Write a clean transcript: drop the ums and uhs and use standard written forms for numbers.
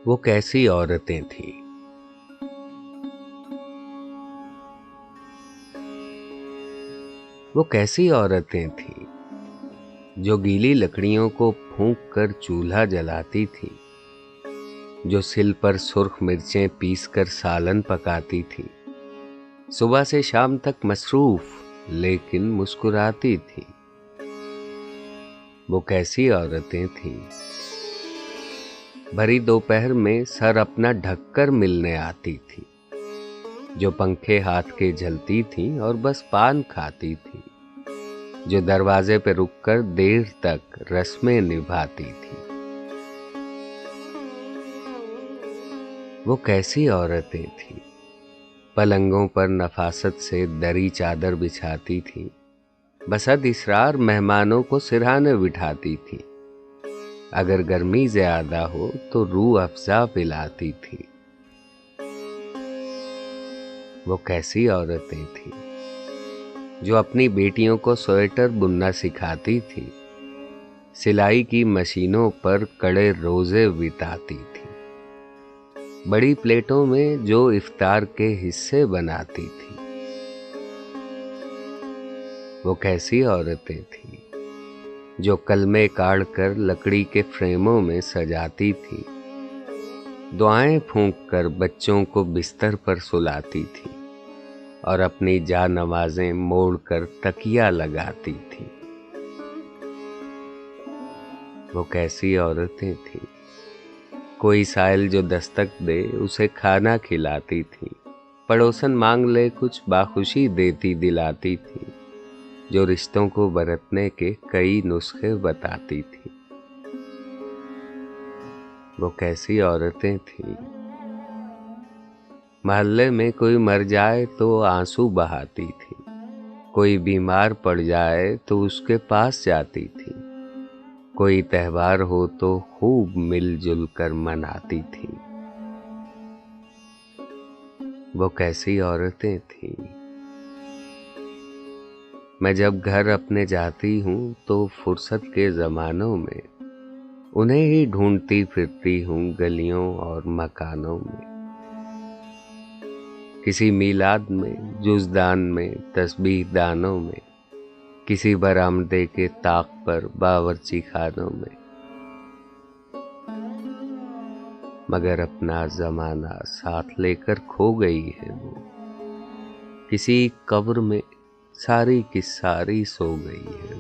वो कैसी औरतें थीं। वो कैसी औरतें थीं जो गीली लकड़ियों को फूंक कर चूल्हा जलाती थीं, जो सिल पर सुर्ख मिर्चें पीसकर सालन पकाती थीं, सुबह से शाम तक मसरूफ लेकिन मुस्कुराती थीं। वो कैसी औरतें थीं। भरी दोपहर में सर अपना ढककर मिलने आती थी, जो पंखे हाथ के झलती थीं और बस पान खाती थी, जो दरवाजे पे रुककर देर तक रस्में निभाती थी। वो कैसी औरतें थीं। पलंगों पर नफासत से दरी चादर बिछाती थीं, बसद इसरार मेहमानों को सिरहाने बिठाती थीं। अगर गर्मी ज्यादा हो तो रूह अफ़ज़ा पिलाती थीं। वो कैसी औरतें थीं जो अपनी बेटियों को स्वेटर बुनना सिखाती थीं, सिलाई की मशीनों पर कड़े रोजे बिताती थीं, बड़ी प्लेटों में जो इफ्तार के हिस्से बनाती थीं। वो कैसी औरतें थीं जो कलमे काढ़ कर लकड़ी के फ्रेमों में सजाती थीं, दुआएं फूंक कर बच्चों को बिस्तर पर सुलाती थीं और अपनी जानमाज़ें मोड़कर तकिया लगाती थीं। वो कैसी औरतें थीं। कोई साइल जो दस्तक दे उसे खाना खिलाती थीं, पड़ोसन मांग ले कुछ बाखुशी देती दिलाती थीं, जो रिश्तों को बरतने के कई नुस्खे बताती थीं। वो कैसी औरतें थीं। मोहल्ले में कोई मर जाए तो आंसू बहाती थी, कोई बीमार पड़ जाए तो उसके पास जाती थी, कोई त्योहार हो तो खूब मिलजुल कर मनाती थी। वो कैसी औरतें थीं। मैं जब घर अपने जाती हूँ तो फुर्सत के ज़मानों में उन्हें ही ढूंढती फिरती हूँ गलियों और मकानों में। किसी मीलाद में, जुज़दान में, तस्बीह दानों में, किसी बरामदे के ताक पर, बावर्ची खानों में। मगर अपना ज़माना साथ लेकर खो गई है वो, किसी कब्र में सारी की सारी सो गई है।